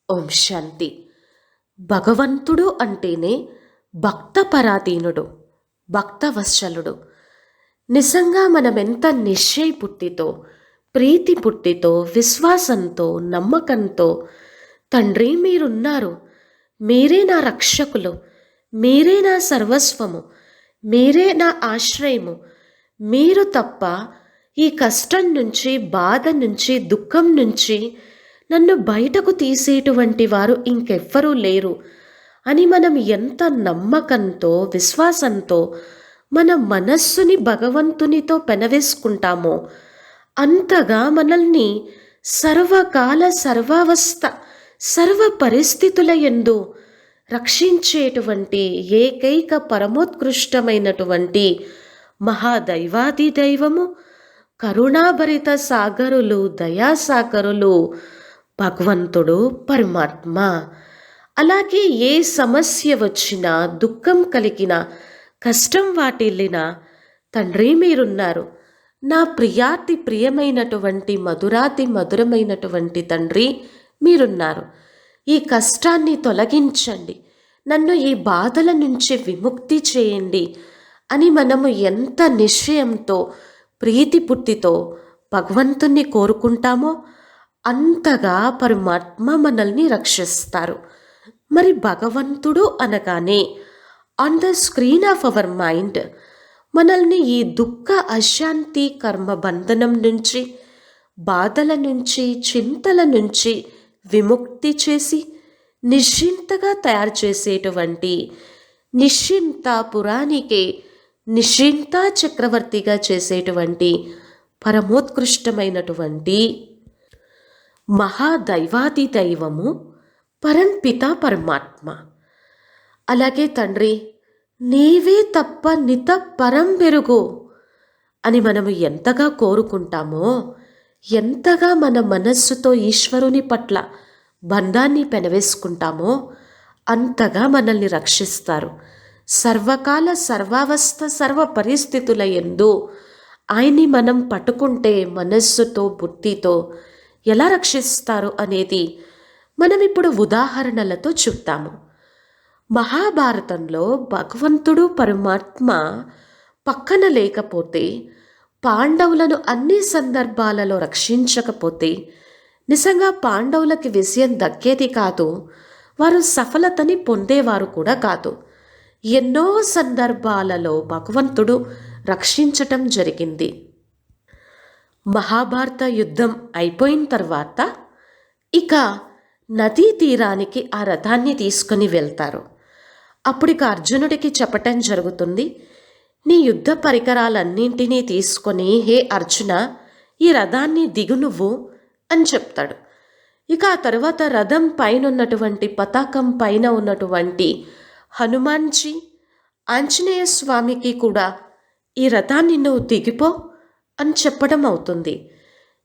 ఓం శాంతి. భగవంతుడు అంటేనే భక్తపరాధీనుడు, భక్తవత్సలుడు. నిజంగా మనమెంత నిశ్చయ పుట్టితో, ప్రీతి పుట్టితో, విశ్వాసంతో, నమ్మకంతో తండ్రి మీరున్నారు, మీరే నా రక్షకులు, మీరే నా సర్వస్వము, మీరే నా ఆశ్రయము, మీరు తప్ప ఈ కష్టం నుంచి, బాధ నుంచి, దుఃఖం నుంచి నన్ను బయటకు తీసేటువంటి వారు ఇంకెవ్వరూ లేరు అని మనం ఎంత నమ్మకంతో, విశ్వాసంతో మన మనస్సుని భగవంతునితో పెనవేసుకుంటామో అంతగా మనల్ని సర్వకాల, సర్వావస్థ, సర్వ పరిస్థితుల యందు రక్షించేటువంటి ఏకైక పరమోత్కృష్టమైనటువంటి మహాదైవాది దైవము, కరుణాభరిత సాగరులు, దయాసాగరులు భగవంతుడు, పరమాత్మ. అలాగే ఏ సమస్య వచ్చినా, దుఃఖం కలిగిన, కష్టం వాటిల్లినా తండ్రి మీరున్నారు. నా ప్రియాతి ప్రియమైనటువంటి, మధురాతి మధురమైనటువంటి తండ్రి మీరున్నారు. ఈ కష్టాన్ని తొలగించండి, నన్ను ఈ బాధల నుంచి విముక్తి చేయండి అని మనము ఎంత నిశ్చయంతో, ప్రీతి పుట్టితో భగవంతుణ్ణి కోరుకుంటామో అంతగా పరమాత్మ మనల్ని రక్షిస్తారు. మరి భగవంతుడు అనగానే on the screen of our mind మనల్ని ఈ దుఃఖ, అశాంతి, కర్మ బంధనం నుంచి, బాధల నుంచి, చింతల నుంచి విముక్తి చేసి నిశ్చింతగా తయారు చేసేటువంటి నిశ్చింత పురాణికే నిశ్చింత చక్రవర్తిగా చేసేటువంటి పరమోత్కృష్టమైనటువంటి మహాదైవాది దైవము పరంపిత పరమాత్మ. అలాగే తండ్రి నీవే తప్ప నిత పరం పెరుగు అని మనము ఎంతగా కోరుకుంటామో, ఎంతగా మన మనస్సుతో ఈశ్వరుని పట్ల బంధాన్ని పెనవేసుకుంటామో అంతగా మనల్ని రక్షిస్తారు. సర్వకాల, సర్వావస్థ, సర్వ పరిస్థితుల యందు ఆయన్ని మనం పట్టుకుంటే మనస్సుతో, బుద్ధితో ఎలా రక్షిస్తారు అనేది మనం ఇప్పుడు ఉదాహరణలతో చూద్దాము. మహాభారతంలో భగవంతుడు, పరమాత్మ పక్కన లేకపోతే, పాండవులను అన్ని సందర్భాలలో రక్షించకపోతే నిజంగా పాండవులకి విజయం దక్కేది కాదు, వారు సఫలతని పొందేవారు కూడా కాదు. ఎన్నో సందర్భాలలో భగవంతుడు రక్షించటం జరిగింది. మహాభారత యుద్ధం అయిపోయిన తర్వాత ఇక నదీ తీరానికి ఆ రథాన్ని తీసుకొని వెళ్తారు. అప్పుడు ఇక అర్జునుడికి చెప్పటం జరుగుతుంది, నీ యుద్ధ పరికరాలన్నింటినీ తీసుకొని హే అర్జున ఈ రథాన్ని దిగు నువ్వు అని చెప్తాడు. ఇక ఆ తర్వాత రథం పైన ఉన్నటువంటి, పతాకం పైన ఉన్నటువంటి హనుమాన్జీ, ఆంజనేయ స్వామికి కూడా ఈ రథాన్ని నువ్వు దిగిపో అని చెప్పడం అవుతుంది.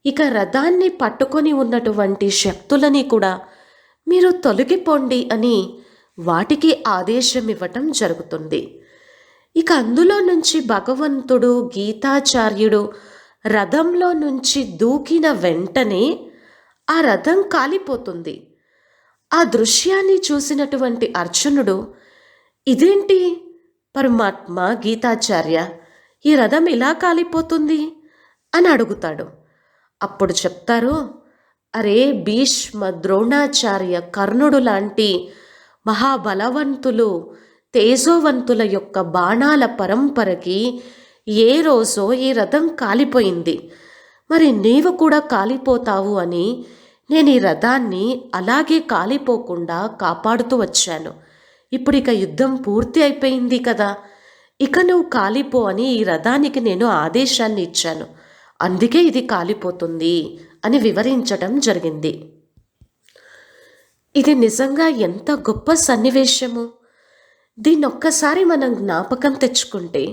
ఇక రథాన్ని పట్టుకొని ఉన్నటువంటి శక్తులని కూడా మీరు తొలగిపోండి అని వాటికి ఆదేశం ఇవ్వటం జరుగుతుంది. ఇక అందులో నుంచి భగవంతుడు, గీతాచార్యుడు రథంలో నుంచి దూకిన వెంటనే ఆ రథం కాలిపోతుంది. ఆ దృశ్యాన్ని చూసినటువంటి అర్జునుడు, ఇదేంటి పరమాత్మ, గీతాచార్య, ఈ రథం ఇలా కాలిపోతుంది అని అడుగుతాడు. అప్పుడు చెప్తారు, అరే భీష్మ, ద్రోణాచార్య, కర్ణుడు లాంటి మహాబలవంతులు, తేజోవంతుల యొక్క బాణాల పరంపరకి ఏ రోజో ఈ రథం కాలిపోయింది, మరి నీవు కూడా కాలిపోతావు అని నేను ఈ రథాన్ని అలాగే కాలిపోకుండా కాపాడుతూ వచ్చాను. ఇప్పుడు ఇక యుద్ధం పూర్తి అయిపోయింది కదా, ఇక నువ్వు కాలిపో అని ఈ రథానికి నేను ఆదేశాన్ని ఇచ్చాను, అందుకే ఇది కాలిపోతుంది అని వివరించటం జరిగింది. ఇది నిజంగా ఎంత గొప్ప సన్నివేశము. దీన్నొక్కసారి మనం జ్ఞాపకం తెచ్చుకుంటే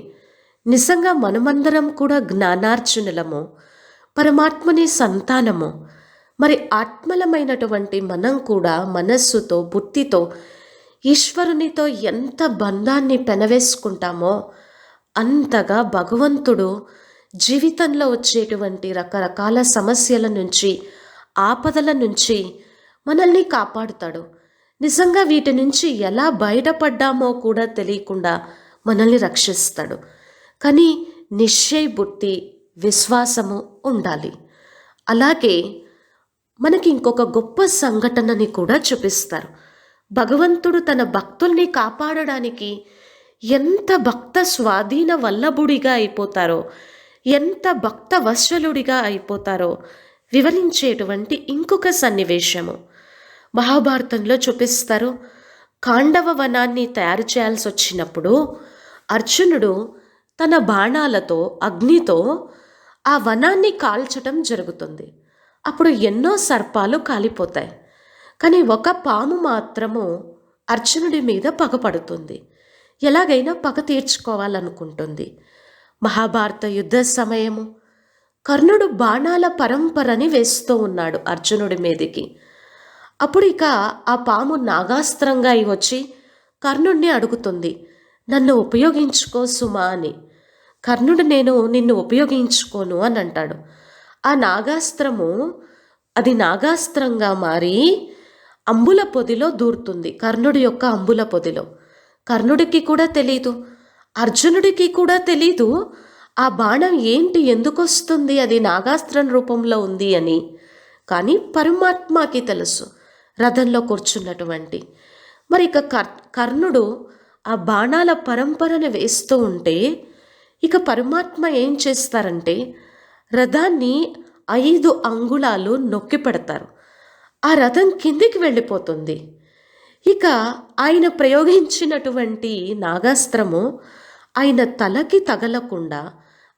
నిజంగా మనమందరం కూడా జ్ఞానార్జునులము, పరమాత్మని సంతానము. మరి ఆత్మలమైనటువంటి మనం కూడా మనస్సుతో, బుద్ధితో ఈశ్వరునితో ఎంత బంధాన్ని పెనవేసుకుంటామో అంతగా భగవంతుడు జీవితంలో వచ్చేటువంటి రకరకాల సమస్యల నుంచి, ఆపదల నుంచి మనల్ని కాపాడుతాడు. నిజంగా వీటి నుంచి ఎలా బయటపడ్డామో కూడా తెలియకుండా మనల్ని రక్షిస్తాడు. కానీ నిశ్చయ బుద్ధి, విశ్వాసము ఉండాలి. అలాగే మనకి ఇంకొక గొప్ప సంఘటనని కూడా చూపిస్తారు. భగవంతుడు తన భక్తుల్ని కాపాడడానికి ఎంత భక్త స్వాధీన వల్లభుడిగా అయిపోతారో, ఎంత భక్త వత్సలుడిగా అయిపోతారో వివరించేటువంటి ఇంకొక సన్నివేశము మహాభారతంలో చూపిస్తారు. ఖాండవ వనాన్ని తయారు చేయాల్సి వచ్చినప్పుడు అర్జునుడు తన బాణాలతో, అగ్నితో ఆ వనాన్ని కాల్చటం జరుగుతుంది. అప్పుడు ఎన్నో సర్పాలు కాలిపోతాయి. కానీ ఒక పాము మాత్రము అర్జునుడి మీద పగపడుతుంది. ఎలాగైనా పగ తీర్చుకోవాలనుకుంటుంది. మహాభారత యుద్ధ సమయము కర్ణుడు బాణాల పరంపరని వేస్తూ ఉన్నాడు అర్జునుడి మీదికి. అప్పుడు ఇక ఆ పాము నాగాస్త్రంగా వచ్చి కర్ణుడిని అడుగుతుంది, నన్ను ఉపయోగించుకో సుమా అని. కర్ణుడు నేను నిన్ను ఉపయోగించుకోను అని అంటాడు. ఆ నాగాస్త్రము అది నాగాస్త్రంగా మారి అంబుల పొదిలో దూరుతుంది, కర్ణుడి యొక్క అంబుల పొదిలో. కర్ణుడికి కూడా తెలీదు, అర్జునుడికి కూడా తెలీదు ఆ బాణం ఏంటి, ఎందుకు వస్తుంది, అది నాగాస్త్రం రూపంలో ఉంది అని. కానీ పరమాత్మకి తెలుసు, రథంలో కూర్చున్నటువంటి. మరి ఇక కర్ణుడు ఆ బాణాల పరంపరను వేస్తూ ఉంటే ఇక పరమాత్మ ఏం చేస్తారంటే రథాన్ని 5 అంగుళాలు నొక్కి పెడతారు. ఆ రథం కిందికి వెళ్ళిపోతుంది. ఇక ఆయన ప్రయోగించినటువంటి నాగాస్త్రము ఆయన తలకి తగలకుండా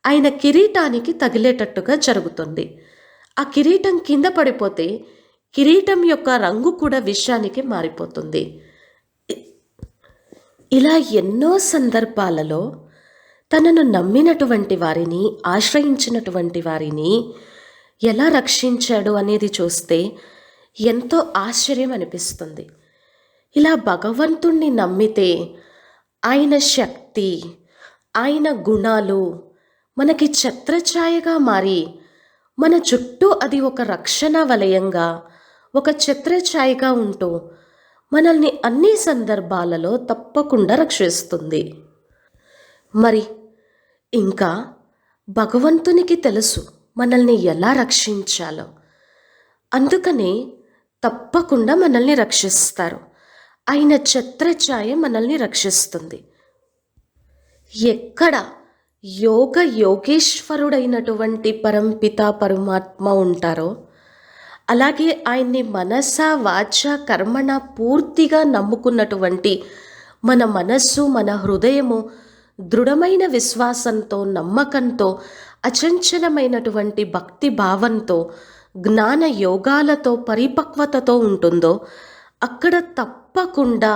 ఆయన కిరీటానికి తగిలేటట్టుగా జరుగుతుంది. ఆ కిరీటం కింద పడిపోతే కిరీటం యొక్క రంగు కూడా విషానికి మారిపోతుంది. ఇలా ఎన్నో సందర్భాలలో తనను నమ్మినటువంటి వారిని, ఆశ్రయించినటువంటి వారిని ఎలా రక్షించాడు అనేది చూస్తే ఎంతో ఆశ్చర్యం అనిపిస్తుంది. ఇలా భగవంతుణ్ణి నమ్మితే ఆయన శక్తి, ఆయన గుణాలు మనకి ఛత్రఛాయగా మారి మన చుట్టూ అది ఒక రక్షణ వలయంగా, ఒక ఛత్రఛాయగా ఉంటూ మనల్ని అన్ని సందర్భాలలో తప్పకుండా రక్షిస్తుంది. మరి ఇంకా భగవంతునికి తెలుసు మనల్ని ఎలా రక్షించాలో. అందుకనే తప్పకుండా మనల్ని రక్షిస్తారు. ఆయన ఛత్రఛాయ మనల్ని రక్షిస్తుంది. ఎక్కడ యోగేశ్వరుడైనటువంటి పరంపిత పరమాత్మ ఉంటారో, అలాగే ఆయన్ని మనస వాచ కర్మణ పూర్తిగా నమ్ముకున్నటువంటి మన మనస్సు, మన హృదయము దృఢమైన విశ్వాసంతో, నమ్మకంతో, అచంచలమైనటువంటి భక్తి భావంతో, జ్ఞాన యోగాలతో, పరిపక్వతతో ఉంటుందో అక్కడ తప్పకుండా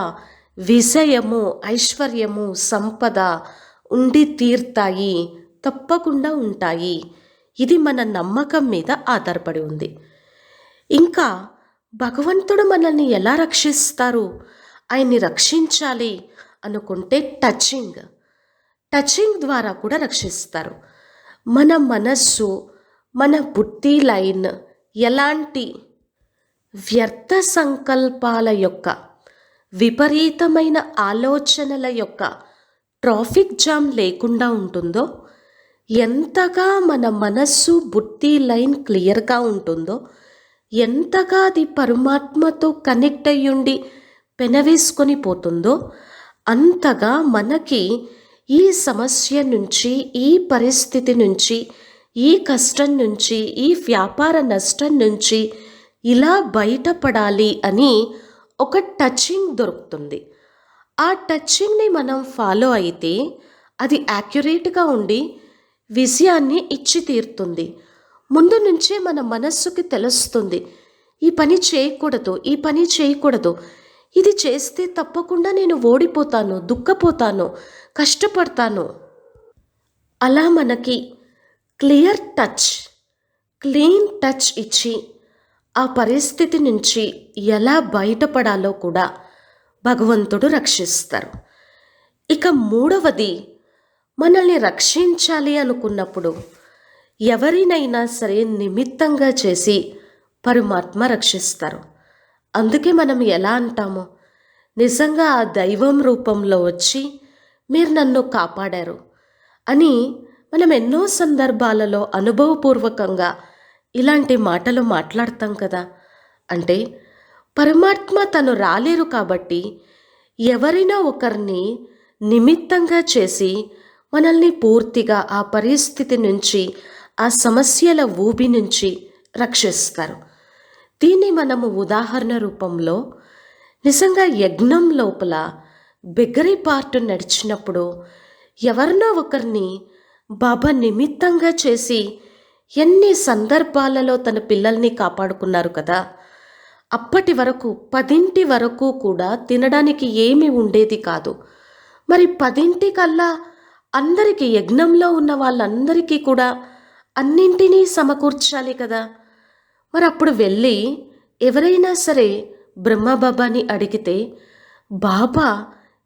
విజయము, ఐశ్వర్యము, సంపద ఉండి తీర్తాయి, తప్పకుండా ఉంటాయి. ఇది మన నమ్మకం మీద ఆధారపడి ఉంది. ఇంకా భగవంతుడు మనల్ని ఎలా రక్షిస్తారు, ఆయన్ని రక్షించాలి అనుకుంటే టచింగ్ ద్వారా కూడా రక్షిస్తారు. మన మనస్సు, మన బుద్ధి లైన్ ఎలాంటి వ్యర్థ సంకల్పాల యొక్క, విపరీతమైన ఆలోచనల యొక్క ట్రాఫిక్ జామ్ లేకుండా ఉంటుందో, ఎంతగా మన మనస్సు బుద్ధి లైన్ క్లియర్గా ఉంటుందో, ఎంతగా అది పరమాత్మతో కనెక్ట్ అయ్యుండి పెనవేసుకొని పోతుందో, అంతగా మనకి ఈ సమస్య నుంచి, ఈ పరిస్థితి నుంచి, ఈ కష్టం నుంచి, ఈ వ్యాపార నష్టం నుంచి ఇలా బయటపడాలి అని ఒక టచింగ్ దొరుకుతుంది. ఆ టచింగ్ని మనం ఫాలో అయితే అది యాక్యురేట్గా ఉండి విజయాన్ని ఇచ్చి తీరుతుంది. ముందు నుంచే మన మనస్సుకి తెలుస్తుంది, ఈ పని చేయకూడదు, ఈ పని చేయకూడదు, ఇది చేస్తే తప్పకుండా నేను ఓడిపోతాను, దుఃఖపోతాను, కష్టపడతాను. అలా మనకి క్లీన్ టచ్ ఇచ్చి ఆ పరిస్థితి నుంచి ఎలా బయటపడాలో కూడా భగవంతుడు రక్షిస్తారు. ఇక మూడవది, మనల్ని రక్షించాలి అనుకున్నప్పుడు ఎవరినైనా సరే నిమిత్తంగా చేసి పరమాత్మ రక్షిస్తారు. అందుకే మనం ఎలా అంటాము, నిజంగా ఆ దైవం రూపంలో వచ్చి మీరు నన్ను కాపాడారు అని మనం ఎన్నో సందర్భాలలో అనుభవపూర్వకంగా ఇలాంటి మాటలు మాట్లాడతాం కదా. అంటే పరమాత్మ తను రాలేరు కాబట్టి ఎవరైనా ఒకరిని నిమిత్తంగా చేసి మనల్ని పూర్తిగా ఆ పరిస్థితి నుంచి, ఆ సమస్యల ఊబి నుంచి రక్షిస్తారు. దీన్ని మనము ఉదాహరణ రూపంలో నిజంగా యజ్ఞం లోపల బిగ్గరి పార్ట్ నడిచినప్పుడు ఎవరినో ఒకరిని బాబా నిమిత్తంగా చేసి ఎన్ని సందర్భాలలో తన పిల్లల్ని కాపాడుకున్నారు కదా. అప్పటి వరకు 10 వరకు కూడా తినడానికి ఏమీ ఉండేది కాదు. మరి 10 కల్లా అందరికీ, యజ్ఞంలో ఉన్న వాళ్ళందరికీ కూడా అన్నింటినీ సమకూర్చాలి కదా. మరి అప్పుడు వెళ్ళి ఎవరైనా సరే బ్రహ్మబాబాని అడిగితే బాబా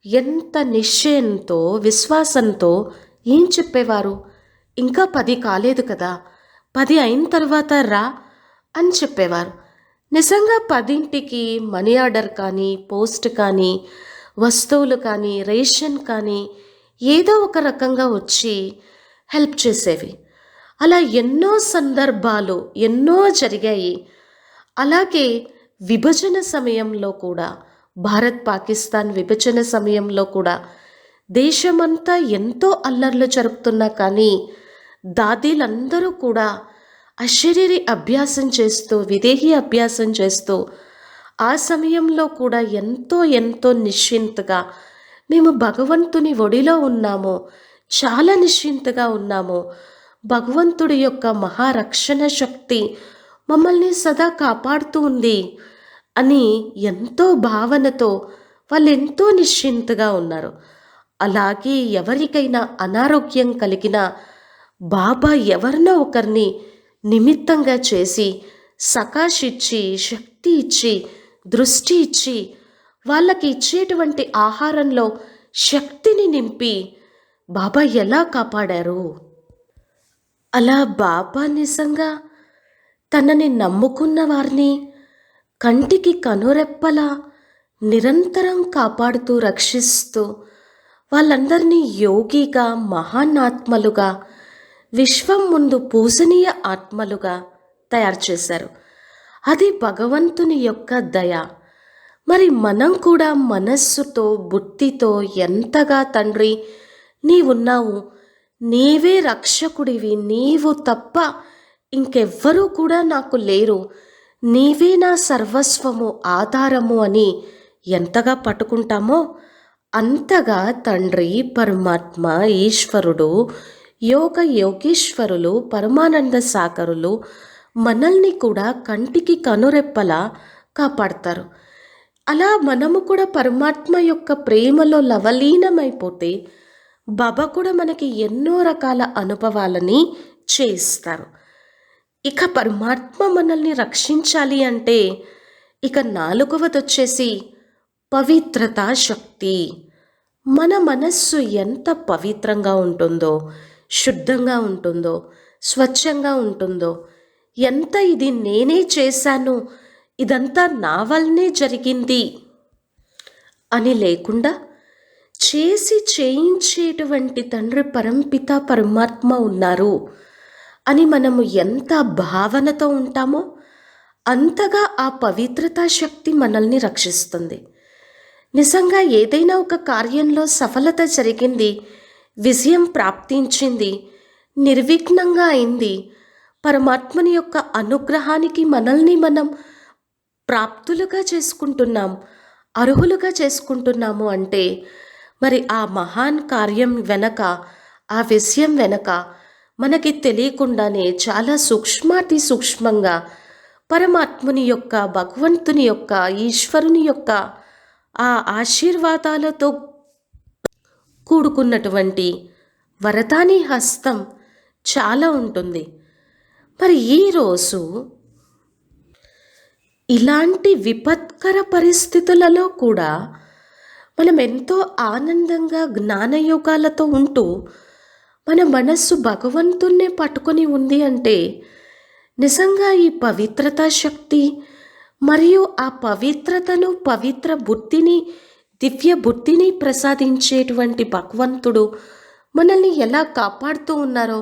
ఎంత నిశ్చయంతో, విశ్వాసంతో ఏం చెప్పేవారు, ఇంకా 10 కాలేదు కదా, 10 అయిన తర్వాత రా అని చెప్పేవారు. నిజంగా 10కి మనీ ఆర్డర్ కానీ, పోస్ట్ కానీ, వస్తువులు కానీ, రేషన్ కానీ ఏదో ఒక రకంగా వచ్చి హెల్ప్ చేసేవి. అలా ఎన్నో సందర్భాలు ఎన్నో జరిగాయి. అలాగే విభజన సమయంలో కూడా, భారత్ పాకిస్తాన్ విభజన సమయంలో కూడా దేశమంతా ఎంతో అల్లర్లు జరుపుతున్నా కానీ దాదీలందరూ కూడా అశరీరి అభ్యాసం చేస్తూ, విదేహీ అభ్యాసం చేస్తూ ఆ సమయంలో కూడా ఎంతో ఎంతో నిశ్చింతగా మేము భగవంతుని ఒడిలో ఉన్నాము, చాలా నిశ్చింతగా ఉన్నాము, భగవంతుడి యొక్క మహారక్షణ శక్తి మమ్మల్ని సదా కాపాడుతూ ఉంది అని ఎంతో భావనతో వాళ్ళు ఎంతో నిశ్చింతగా ఉన్నారు. అలాగే ఎవరికైనా అనారోగ్యం కలిగినా బాబా ఎవరినో ఒకరిని నిమిత్తంగా చేసి సకాశిచ్చి, శక్తి ఇచ్చి, దృష్టి ఇచ్చి, వాళ్ళకి ఇచ్చేటువంటి ఆహారంలో శక్తిని నింపి బాబా ఎలా కాపాడారు. అలా బాబా నిజంగా తనని నమ్ముకున్న వారిని కంటికి కనురెప్పలా నిరంతరం కాపాడుతూ, రక్షిస్తూ వాళ్ళందరినీ యోగిగా, మహానాత్మలుగా, విశ్వం ముందు పూజనీయ ఆత్మలుగా తయారు చేశారు. అది భగవంతుని యొక్క దయ. మరి మనం కూడా మనస్సుతో, బుద్ధితో ఎంతగా తండ్రి నీవున్నావు, నీవే రక్షకుడివి, నీవు తప్ప ఇంకెవ్వరూ కూడా నాకు లేరు, నీవే నా సర్వస్వము, ఆధారము అని ఎంతగా పట్టుకుంటామో అంతగా తండ్రి, పరమాత్మ, ఈశ్వరుడు, యోగీశ్వరులు, పరమానంద సాగరులు మనల్ని కూడా కంటికి కనురెప్పలా కాపాడతారు. అలా మనము కూడా పరమాత్మ యొక్క ప్రేమలో లవలీనమైపోతే బాబా కూడా మనకి ఎన్నో రకాల అనుభవాలని చేయిస్తారు. ఇక పరమాత్మ మనల్ని రక్షించాలి అంటే ఇక 4వది వచ్చేసి పవిత్రత శక్తి. మన మనస్సు ఎంత పవిత్రంగా ఉంటుందో, శుద్ధంగా ఉంటుందో, స్వచ్ఛంగా ఉంటుందో, ఎంత ఇది నేనే చేశాను, ఇదంతా నా వల్లనే జరిగింది అని లేకుండా చేసి చేయించేటువంటి తండ్రి పరంపిత పరమాత్మ ఉన్నారు అని మనము ఎంత భావనతో ఉంటామో అంతగా ఆ పవిత్రతా శక్తి మనల్ని రక్షిస్తుంది. నిజంగా ఏదైనా ఒక కార్యంలో సఫలత జరిగింది, విజయం ప్రాప్తించింది, నిర్విఘ్నంగా అయింది, పరమాత్మని యొక్క అనుగ్రహానికి మనల్ని మనం ప్రాప్తులుగా చేసుకుంటున్నాం, అర్హులుగా చేసుకుంటున్నాము అంటే మరి ఆ మహాన్ కార్యం వెనక, ఆ విషయం వెనక మనకి తెలియకుండానే చాలా సూక్ష్మాతి సూక్ష్మంగా పరమాత్ముని యొక్క, భగవంతుని యొక్క, ఈశ్వరుని యొక్క ఆ ఆశీర్వాదాలతో కూడుకున్నటువంటి వరదాని హస్తం చాలా ఉంటుంది. మరి ఈరోజు ఇలాంటి విపత్కర పరిస్థితులలో కూడా మనం ఎంతో ఆనందంగా జ్ఞానయోగాలతో ఉంటూ మన మనస్సు భగవంతున్నే పట్టుకొని ఉంది అంటే నిజంగా ఈ పవిత్రతా శక్తి మరియు ఆ పవిత్రతను, పవిత్ర బుద్ధిని, దివ్య బుద్ధిని ప్రసాదించేటువంటి భగవంతుడు మనల్ని ఎలా కాపాడుతూ ఉన్నారో,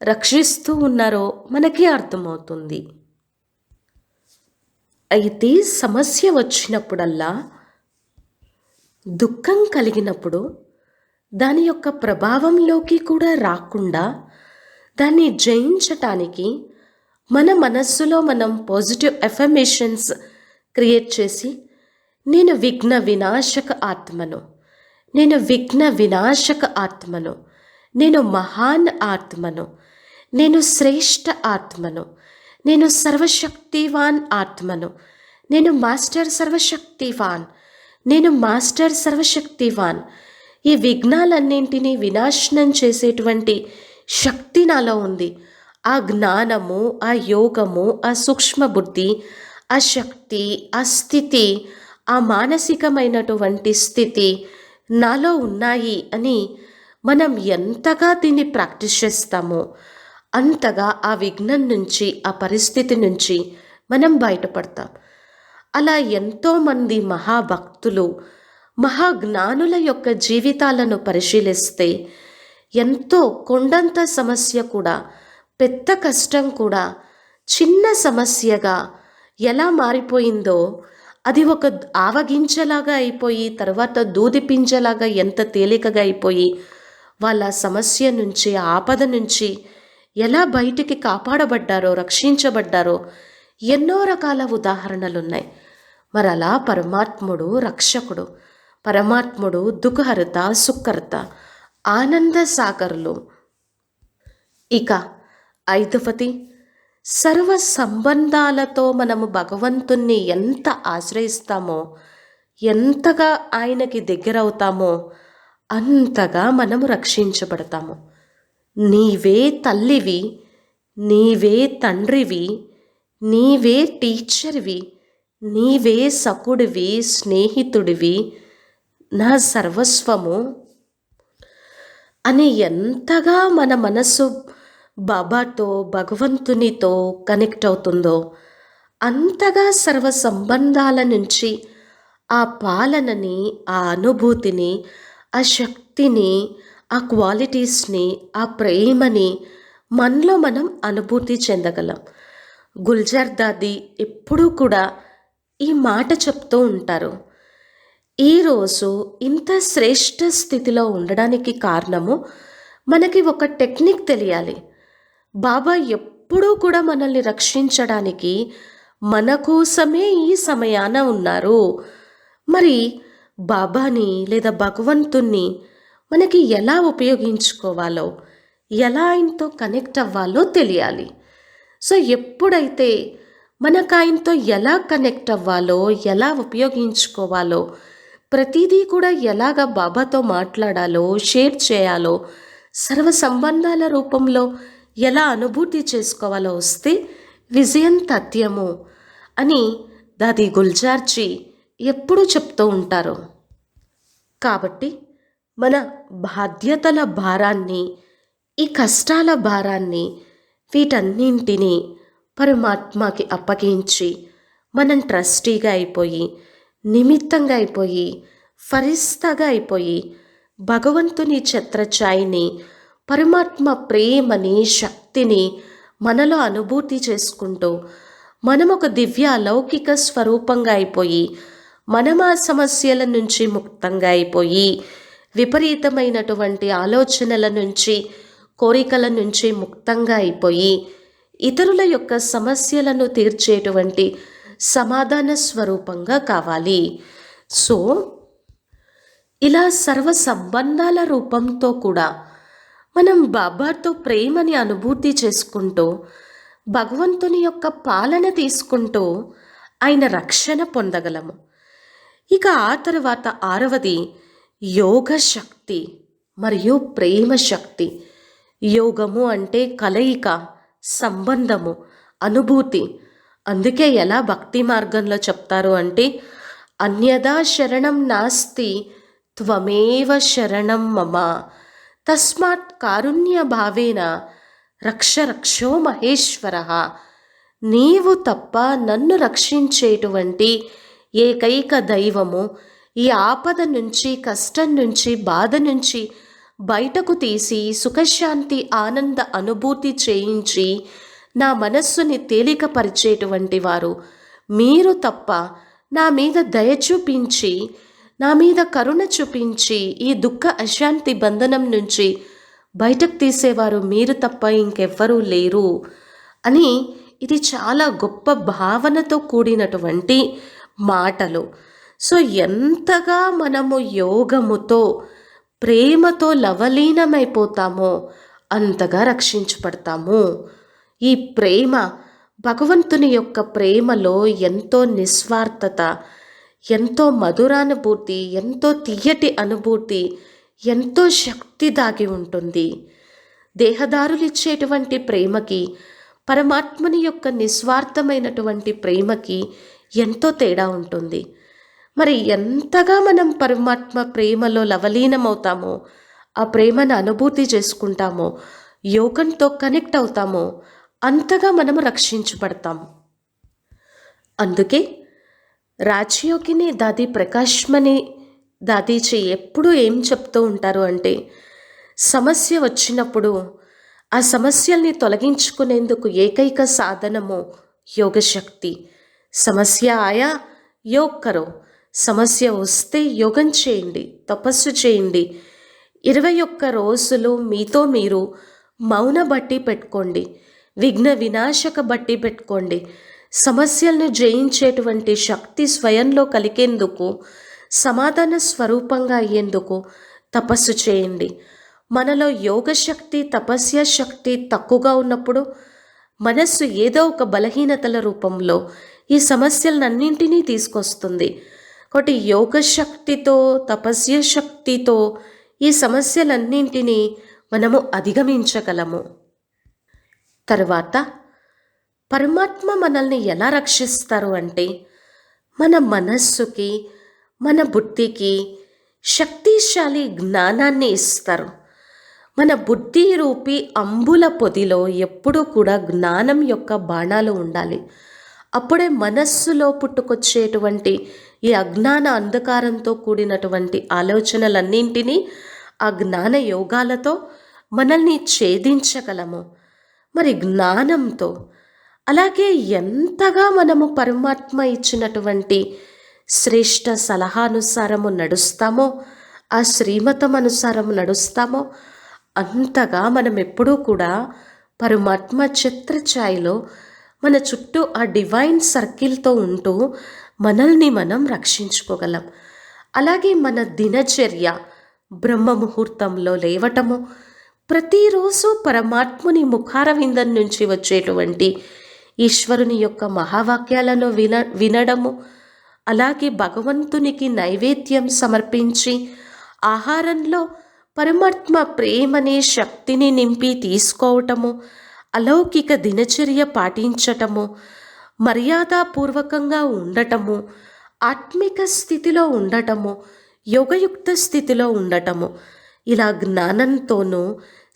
రక్షిస్తూ ఉన్నారో మనకి అర్థమవుతుంది. అయితే సమస్య వచ్చినప్పుడల్లా, దుఃఖం కలిగినప్పుడు దాని యొక్క ప్రభావంలోకి కూడా రాకుండా దాన్ని జయించటానికి మన మనస్సులో మనం పాజిటివ్ ఎఫర్మేషన్స్ క్రియేట్ చేసి, నేను విఘ్న వినాశక ఆత్మను, నేను విఘ్న వినాశక ఆత్మను, నేను మహాన్ ఆత్మను, నేను శ్రేష్ఠ ఆత్మను, నేను సర్వశక్తివాన్ ఆత్మను, నేను మాస్టర్ సర్వశక్తివాన్, నేను మాస్టర్ సర్వశక్తివాన్. ఈ విఘ్నాలన్నింటినీ వినాశనం చేసేటువంటి శక్తి నాలో ఉంది. ఆ జ్ఞానము, ఆ యోగము, ఆ సూక్ష్మ బుద్ధి, ఆ శక్తి, ఆ స్థితి, ఆ మానసికమైనటువంటి స్థితి నాలో ఉన్నాయి అని మనం ఎంతగా దీన్ని ప్రాక్టీస్ చేస్తామో అంతగా ఆ విఘ్నం నుంచి, ఆ పరిస్థితి నుంచి మనం బయటపడతాం. అలా ఎంతోమంది మహాభక్తులు, మహాజ్ఞానుల యొక్క జీవితాలను పరిశీలిస్తే ఎంతో కొండంత సమస్య కూడా, పెద్ద కష్టం కూడా చిన్న సమస్యగా ఎలా మారిపోయిందో, అది ఒక ఆవగింజలాగా అయిపోయి తర్వాత దూదిపింజలాగా ఎంత తేలికగా అయిపోయి వాళ్ళ సమస్య నుంచి, ఆపద నుంచి ఎలా బయటికి కాపాడబడ్డారో, రక్షించబడ్డారో ఎన్నో రకాల ఉదాహరణలున్నాయి. మరి అలా పరమాత్ముడు రక్షకుడు, పరమాత్ముడు దుఃఖహర్త, సుఖకర్త, ఆనంద సాగరులు. ఇక ఐదవది, సర్వ సంబంధాలతో మనము భగవంతుణ్ణి ఎంత ఆశ్రయిస్తామో, ఎంతగా ఆయనకి దగ్గరవుతామో అంతగా మనము రక్షించబడతాము. నీవే తల్లివి, నీవే తండ్రివి, నీవే టీచర్వి, నీవే సకుడివి, స్నేహితుడివి, నా సర్వస్వము అని ఎంతగా మన మనస్సు బాబాతో, భగవంతునితో కనెక్ట్ అవుతుందో అంతగా సర్వ సంబంధాల నుంచి ఆ పాలనని, ఆ అనుభూతిని, ఆ శక్తిని, ఆ క్వాలిటీస్ని, ఆ ప్రేమని మనలో మనం అనుభూతి చెందగలం. గుల్జార్ దాది ఎప్పుడూ కూడా ఈ మాట చెప్తూ ఉంటారు. ఈరోజు ఇంత శ్రేష్ఠ స్థితిలో ఉండడానికి కారణము మనకి ఒక టెక్నిక్ తెలియాలి. బాబా ఎప్పుడూ కూడా మనల్ని రక్షించడానికి మన కోసమే ఈ సమయాన ఉన్నారు. మరి బాబాని లేదా భగవంతుణ్ణి మనకి ఎలా ఉపయోగించుకోవాలో, ఎలా ఆయనతో కనెక్ట్ అవ్వాలో తెలియాలి. సో ఎప్పుడైతే మనకు ఆయనతో ఎలా కనెక్ట్ అవ్వాలో, ఎలా ఉపయోగించుకోవాలో, ప్రతిదీ కూడా ఎలాగ బాబాతో మాట్లాడాలో, షేర్ చేయాలో, సర్వ సంబంధాల రూపంలో ఎలా అనుభూతి చేసుకోవాలో వస్తే విజయం తథ్యము అని దాది గుల్జార్జీ ఎప్పుడూ చెప్తూ ఉంటారు. కాబట్టి మన బాధ్యతల భారాన్ని, ఈ కష్టాల భారాన్ని, వీటన్నింటినీ పరమాత్మకి అప్పగించి మనం ట్రస్టీగా అయిపోయి, నిమిత్తంగా అయిపోయి, ఫరిస్తాగా అయిపోయి భగవంతుని ఛత్రఛాయిని, పరమాత్మ ప్రేమని, శక్తిని మనలో అనుభూతి చేసుకుంటూ మనం ఒక దివ్య అలౌకిక స్వరూపంగా అయిపోయి, మనం ఆ సమస్యల నుంచి ముక్తంగా అయిపోయి, విపరీతమైనటువంటి ఆలోచనల నుంచి, కోరికల నుంచి ముక్తంగా అయిపోయి, ఇతరుల యొక్క సమస్యలను తీర్చేటువంటి సమాధాన స్వరూపంగా కావాలి. సో ఇలా సర్వ సంబంధాల రూపంతో కూడా మనం బాబాతో ప్రేమని అనుభూతి చేసుకుంటూ, భగవంతుని యొక్క పాలన తీసుకుంటూ ఆయన రక్షణ పొందగలము. ఇక ఆ తర్వాత ఆరవది యోగ శక్తి మరియు ప్రేమ శక్తి. యోగము అంటే కలయిక, సంబంధము, అనుభూతి. అందుకే ఎలా భక్తి మార్గంలో చెప్తారు అంటే, అన్యదా శరణం నాస్తి త్వమేవ శరణం మమ తస్మాత్ కారుణ్య భావేన రక్ష రక్షో మహేశ్వర. నీవు తప్ప నన్ను రక్షించేటువంటి ఏకైక దైవము, ఈ ఆపద నుంచి, కష్టం నుంచి, బాధ నుంచి బయటకు తీసి సుఖశాంతి ఆనంద అనుభూతి చేయించి నా మనస్సుని తేలికపరిచేటువంటి వారు మీరు తప్ప, నా మీద దయ చూపించి, నా మీద కరుణ చూపించి ఈ దుఃఖ అశాంతి బంధనం నుంచి బయటకు తీసేవారు మీరు తప్ప ఇంకెవ్వరూ లేరు అని ఇది చాలా గొప్ప భావనతో కూడినటువంటి మాటలు. సో ఎంతగా మనము యోగముతో ప్రేమతో లవలీనమైపోతామో అంతగా రక్షించబడతాము. ఈ ప్రేమ, భగవంతుని యొక్క ప్రేమలో ఎంతో నిస్వార్థత, ఎంతో మధురానుభూతి, ఎంతో తియ్యటి అనుభూతి, ఎంతో శక్తి దాగి ఉంటుంది. దేహదారులు ఇచ్చేటువంటి ప్రేమకి, పరమాత్మని యొక్క నిస్వార్థమైనటువంటి ప్రేమకి ఎంతో తేడా ఉంటుంది. మరి ఎంతగా మనం పరమాత్మ ప్రేమలో లవలీనమవుతామో, ఆ ప్రేమను అనుభూతి చేసుకుంటామో, యోగంతో కనెక్ట్ అవుతామో అంతగా మనము రక్షించబడతాము. అందుకే రాజయోగిని దాది ప్రకాశ్మణి దాదీజీ ఎప్పుడూ ఏం చెప్తూ ఉంటారు అంటే, సమస్య వచ్చినప్పుడు ఆ సమస్యల్ని తొలగించుకునేందుకు ఏకైక సాధనము యోగశక్తి. సమస్య ఆయా యోగ్ కరో, సమస్య వస్తే యోగం చేయండి, తపస్సు చేయండి. 21 రోజులు మీతో మీరు మౌన బట్టి పెట్టుకోండి, విఘ్న వినాశక బట్టి పెట్టుకోండి. సమస్యలను జయించేటువంటి శక్తి స్వయంలో కలిగేందుకు, సమాధాన స్వరూపంగా అయ్యేందుకు తపస్సు చేయండి. మనలో యోగశక్తి, తపస్య శక్తి తక్కువగా ఉన్నప్పుడు మనస్సు ఏదో ఒక బలహీనతల రూపంలో ఈ సమస్యలన్నింటినీ తీసుకొస్తుంది. కాబట్టి యోగశక్తితో, తపస్య శక్తితో ఈ సమస్యలన్నింటినీ మనము అధిగమించగలము. తర్వాత పరమాత్మ మనల్ని ఎలా రక్షిస్తారు అంటే, మన మనస్సుకి, మన బుద్ధికి శక్తిశాలి జ్ఞానాన్ని ఇస్తారు. మన బుద్ధి రూపి అంబుల పొదిలో ఎప్పుడూ కూడా జ్ఞానం యొక్క బాణాలు ఉండాలి. అప్పుడే మనస్సులో పుట్టుకొచ్చేటువంటి ఈ అజ్ఞాన అంధకారంతో కూడినటువంటి ఆలోచనలన్నింటినీ ఆ జ్ఞాన యోగాలతో మనల్ని ఛేదించగలము. మరి జ్ఞానంతో, అలాగే ఎంతగా మనము పరమాత్మ ఇచ్చినటువంటి శ్రేష్ఠ సలహానుసారము నడుస్తామో, ఆ శ్రీమతం అనుసారము నడుస్తామో అంతగా మనం ఎప్పుడూ కూడా పరమాత్మ ఛత్రఛాయలో మన చుట్టూ ఆ డివైన్ సర్కిల్తో ఉంటూ మనల్ని మనం రక్షించుకోగలం. అలాగే మన దినచర్య, బ్రహ్మ ముహూర్తంలో లేవటము, ప్రతిరోజు పరమాత్ముని ముఖారవిందం నుంచి వచ్చేటువంటి ఈశ్వరుని యొక్క మహావాక్యాలను వినడము, అలాగే భగవంతునికి నైవేద్యం సమర్పించి ఆహారంలో పరమాత్మ ప్రేమనే శక్తిని నింపి తీసుకోవటము, అలౌకిక దినచర్య పాటించటము, మర్యాదపూర్వకంగా ఉండటము, ఆత్మిక స్థితిలో ఉండటము, యోగయుక్త స్థితిలో ఉండటము, ఇలా జ్ఞానంతోనూ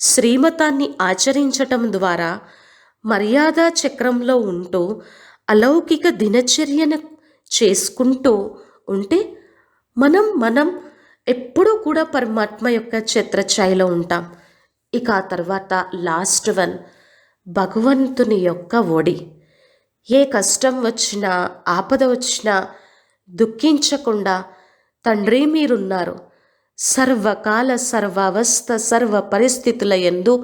శ్రీమతాన్ని ఆచరించటం ద్వారా మర్యాదా చక్రంలో ఉంటూ అలౌకిక దినచర్యను చేసుకుంటూ ఉంటే మనం ఎప్పుడూ కూడా పరమాత్మ యొక్క ఛత్రఛాయలో ఉంటాం. ఇక ఆ తర్వాత లాస్ట్ వన్, భగవంతుని యొక్క ఒడి. ఏ కష్టం వచ్చినా, ఆపద వచ్చినా దుఃఖించకుండా, తండ్రి మీరున్నారు, సర్వకాల సర్వావస్థ సర్వ పరిస్థితుల యందు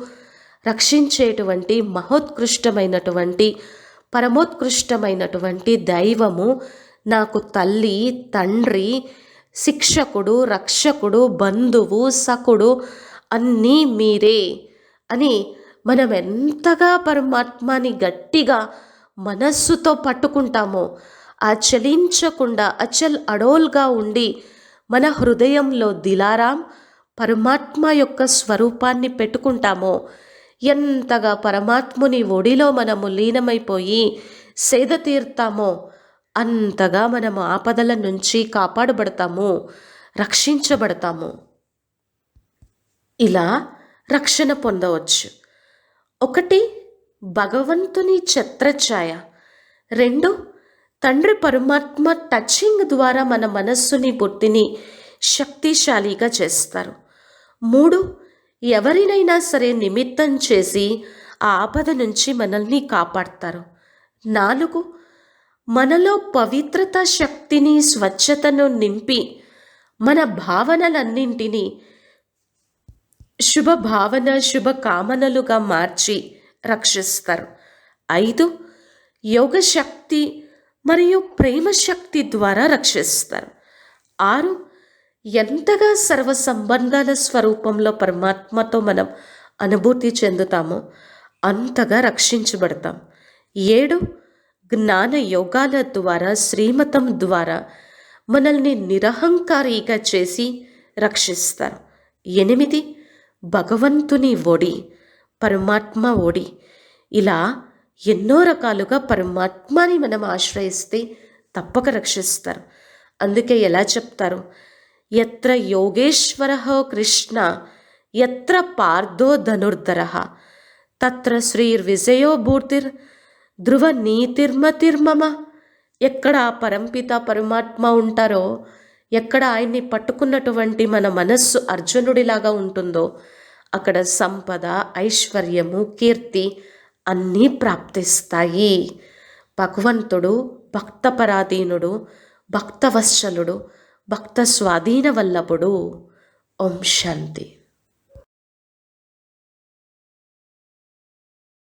రక్షించేటువంటి మహోత్కృష్టమైనటువంటి పరమోత్కృష్టమైనటువంటి దైవము నాకు తల్లి, తండ్రి, శిక్షకుడు, రక్షకుడు, బంధువు, సకుడు అన్నీ మీరే అని మనం ఎంతగా పరమాత్మని గట్టిగా మనస్సుతో పట్టుకుంటామో, ఆ చలించకుండా అచల్ అడోల్గా ఉండి మన హృదయంలో దిలారాం పరమాత్మ యొక్క స్వరూపాన్ని పెట్టుకుంటామో, ఎంతగా పరమాత్ముని ఒడిలో మనము లీనమైపోయి సేద తీరుతామో అంతగా మనము ఆపదల నుంచి కాపాడబడతాము, రక్షించబడతాము. ఇలా రక్షణ పొందవచ్చు. ఒకటి, భగవంతుని ఛత్రఛాయ 2, తండ్రి పరమాత్మ టచింగ్ ద్వారా మన మనస్సుని బుద్ధిని శక్తిశాలిగా చేస్తారు. 3, ఎవరినైనా సరే నిమిత్తం చేసి ఆ ఆపద నుంచి మనల్ని కాపాడతారు. 4, మనలో పవిత్రత శక్తిని స్వచ్ఛతను నింపి మన భావనలన్నింటినీ శుభ భావన శుభ కామనలుగా మార్చి రక్షిస్తారు. 5, యోగ శక్తి మరియు ప్రేమ శక్తి ద్వారా రక్షిస్తారు. 6, ఎంతగా సర్వ సంబంధాల స్వరూపంలో పరమాత్మతో మనం అనుభూతి చెందుతామో అంతగా రక్షించబడతాం. 7, జ్ఞాన యోగాల ద్వారా శ్రీమతం ద్వారా మనల్ని నిరహంకారిగా చేసి రక్షిస్తారు. 8, భగవంతుని ఒడి, పరమాత్మ ఒడి. ఇలా ఎన్నో రకాలుగా పరమాత్మని మనం ఆశ్రయిస్తే తప్పక రక్షిస్తారు. అందుకే ఎలా చెప్తారు, ఎత్ర యోగేశ్వర కృష్ణ ఎత్ర పార్థో ధనుర్ధర తత్ర శ్రీర్విజయో భూతిర్ ధ్రువ నీతిర్మతిర్మమ. ఎక్కడ ఆ పరంపిత పరమాత్మ ఉంటారో, ఎక్కడ ఆయన్ని పట్టుకున్నటువంటి మన మనస్సు అర్జునుడిలాగా ఉంటుందో అక్కడ సంపద, ఐశ్వర్యము, కీర్తి అన్నీ ప్రాప్తిస్తాయి. భగవంతుడు భక్తపరాధీనుడు, భక్తవత్సలుడు, భక్త స్వాధీన వల్లభుడు. ఓం శాంతి.